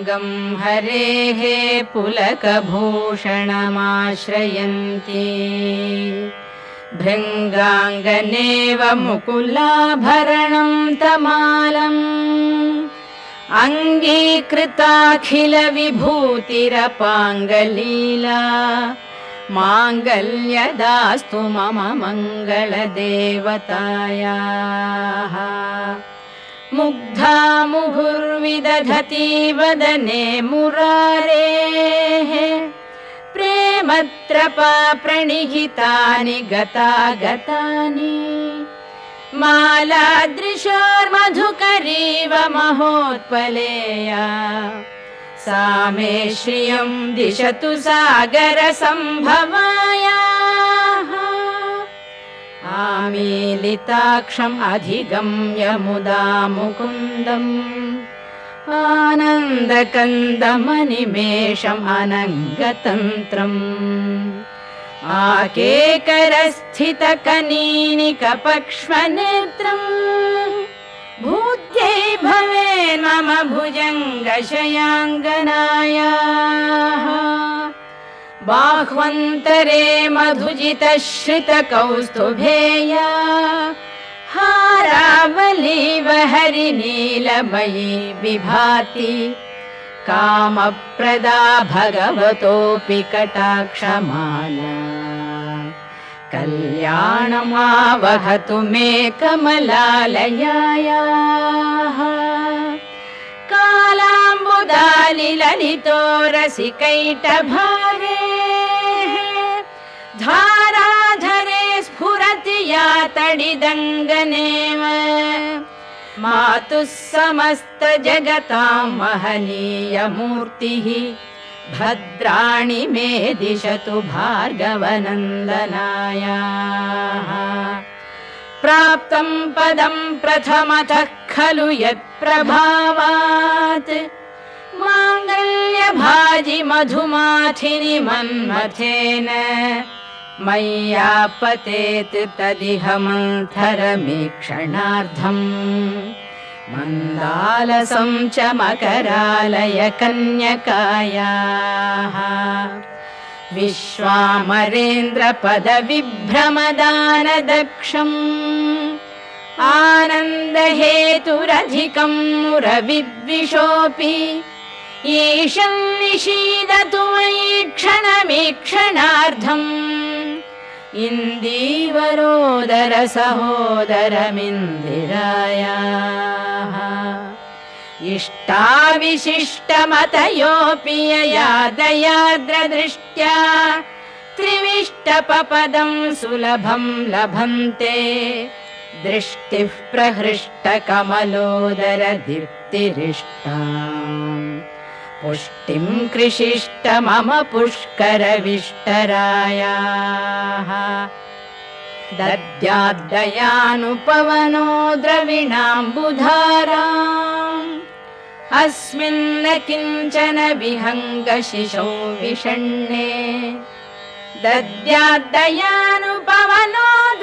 पुष्पाङ्गं हरेः पुलकभूषणमाश्रयन्ति भृङ्गाङ्गनेव मुकुलाभरणं तमालम् अङ्गीकृताखिलविभूतिरपाङ्गलीला माङ्गल्यदास्तु मम मङ्गलदेवतायाः मुग्धा मुहुर्विदधति वदने मुरारेः प्रेमत्रपा प्रणिहितानि गतागतानि मालादृशोर्मधुकरीव महोत्पलेया सा मे श्रियं दिशतु सागरसम्भवायाः आमीलिताक्षम् अधिगम्य मुदा मुकुन्दम् आनन्दकन्दमनिमेषम् अनङ्गतन्त्रम् आकेकरस्थितकनीनिकपक्ष्मनेत्रम् भूत्यै भवेन् मम भुजङ्गशयाङ्गनायाः बाह्वन्तरे मधुजितश्रितकौस्तुभेया हारावलीव हरिनीलमयी विभाति कामप्रदा भगवतोऽपि कटाक्षमाला कल्याणमावहतु मे कमलालयायाः कालाम्बुदालिललितो रसिकैटभारेः धाराधरे स्फुरति या तडिदङ्गनेव मातुः समस्तजगतां महनीयमूर्तिः भद्राणि मे दिशतु भार्गवनन्दनायाः प्राप्तं पदं प्रथमतः खलु यत्प्रभावात् माङ्गल्यभाजि मधुमाथिनि मन्मथेन मय्यापतेत् तदिह मन्थरमीक्षणार्धम् मन्दालसं च मकरालय कन्यकायाः विश्वामरेन्द्रपदविभ्रमदानदक्षम् आनन्दहेतुरधिकं मुरविद्विषोऽपि ईशं निषीदतु मयि क्षणमीक्षणार्धम् इन्दीवरोदर सहोदरमिन्दिरायाः इष्टाविशिष्टमतयोऽपि यया दयार्द्रदृष्ट्या त्रिविष्टपपदं सुलभं लभन्ते दृष्टिः प्रहृष्टकमलोदर दीप्तिरिष्टाम् पुष्टिं कृषिष्ट मम पुष्करविष्टरायाः दद्याद्दयानुपवनो द्रविणाम्बुधाराम् अस्मिन्न किञ्चन विहङ्गशिशौ विषण्णे दद्याद्दयानुपवनो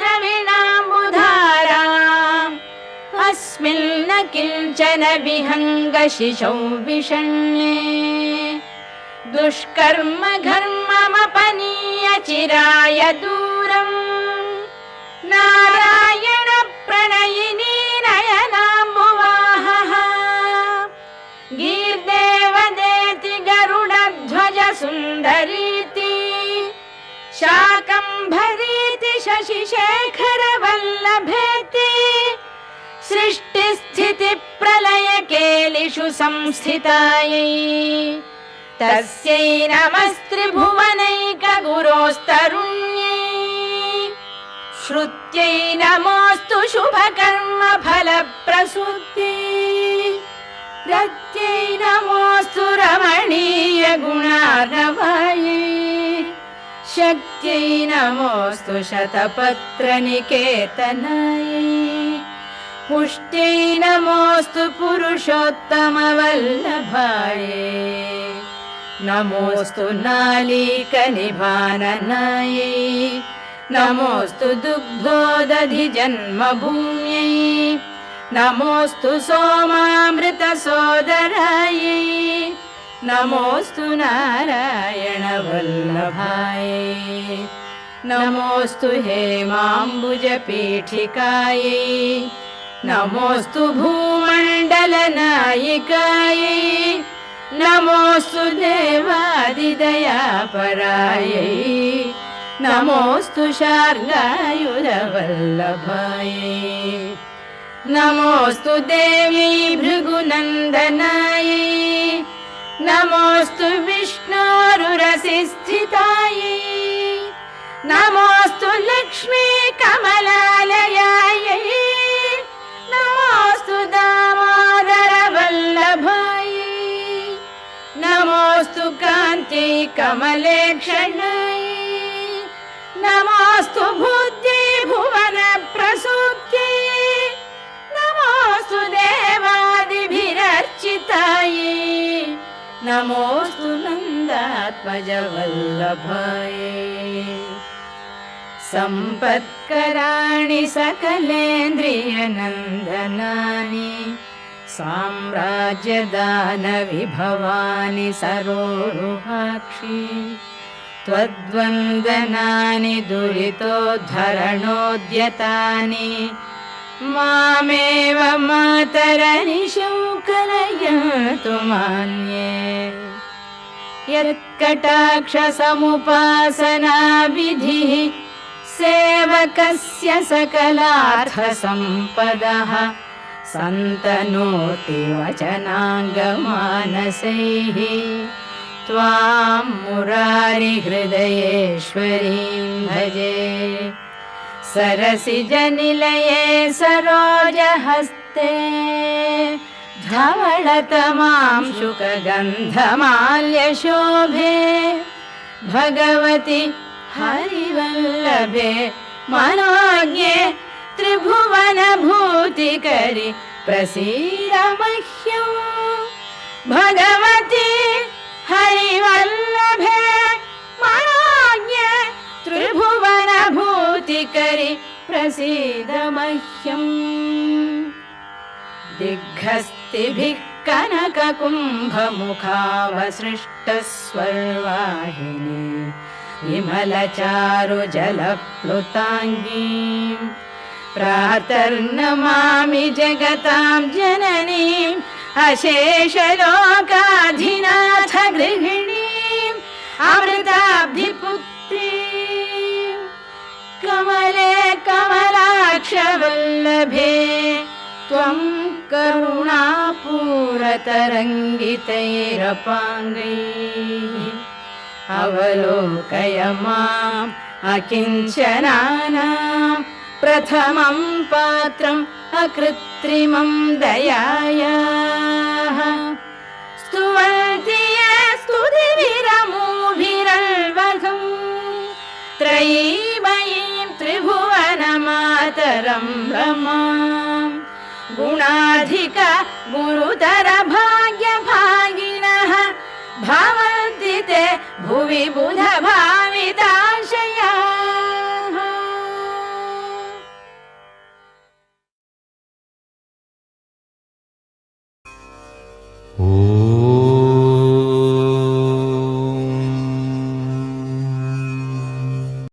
द्रविणाम्बुधाराम् अस्मिन्न किञ्चन विहङ्गशिशौ विषण्णे दुष्कर्म घर्ममपनीय चिराय दूरम् नारायण प्रणयिनी नयनाम्बुवाहः गीर्देवदेति गरुडध्वज सुन्दरीति शाकम्भरीति शशिशेखर वल्लभेति सृष्टिस्थितिप्रलयकेलिषु संस्थितायै तस्यै नमस्त्रिभुवनैकगुरोस्तरुण्यै श्रुत्यै नमोऽस्तु शुभकर्मफलप्रसूत्यै रत्यै नमोऽस्तु रमणीयगुणार्णवायै शक्त्यै नमोऽस्तु शतपत्रनिकेतनायै पुष्ट्यै नमोऽस्तु पुरुषोत्तमवल्लभायै नमोऽस्तु नालीकनिभाननायै नमोऽस्तु दुग्धोदधिजन्मभूम्यै नमोऽस्तु सोमामृतसोदरायै नमोऽस्तु नारायण वल्लभाय नमोऽस्तु हेमाम्बुजपीठिकायै नमोऽस्तु भूमण्डलनायिकायै नमोऽस्तु देवादिदयापरायै नमोऽस्तु शार्ङ्गायुधवल्लभायै नमोऽस्तु देवी भृगुनन्दनायै नमोऽस्तु विष्णोरुरसिस्थितायै नमोऽस्तु लक्ष्मी कमलालयायै नमोऽस्तु दामोदर वल्लभायै नमोऽस्तु कान्त्यै कमलेक्षणायै नमोऽस्तु बुद्धि भुवन प्रसूत्यै नमोऽस्तु देवादिभिरर्चितायै नमोऽस्तु नन्दात्मज वल्लभायै सम्पत्कराणि सकलेन्द्रियनन्दनानि साम्राज्यदानविभवानि सरोरुहाक्षि त्वद्वन्दनानि दुरितोद्धरणोद्यतानि मामेव मातरनिशं कलयन्तु मान्ये यत्कटाक्षसमुपासनाविधिः सेवकस्य सकलार्थसम्पदः सन्तनोति वचनाङ्गमानसैः त्वां मुरारिहृदयेश्वरीं भजे सरसिजनिलये सरोजहस्ते धवलतमां शुकगन्धमाल्यशोभे भगवति हरिवल्लभे मनोज्ञे त्रिभुवनभूतिकरि प्रसीद मह्यम् भगवति हरिवल्लभे मनोज्ञे त्रिभुवनभूतिकरि प्रसीद मह्यम् दिग्हस्तिभिः कनककुम्भमुखावसृष्टस्वर्वाहिनी विमलचारुजलप्लुताङ्गी प्रातर्नमामि जगतां जननीम् अशेषलोकाधिनाथ गृहिणीम् अमृताब्धिपुत्रीम् कमले कमलाक्षवल्लभे त्वं करुणापूरतरङ्गितैरपाङ्गैः अवलोकय माम् अकिञ्चनानां प्रथमं पात्रम् अकृत्रिमं दयायाः स्तुवन्ति ये स्तुतिभिरमूभिरल्वघम् त्रयीमयीं त्रिभुवनमातरं रमाम् गुणाधिक गुरुतर भाग्यभागिनः भवन्ति ते भुवि बुधभा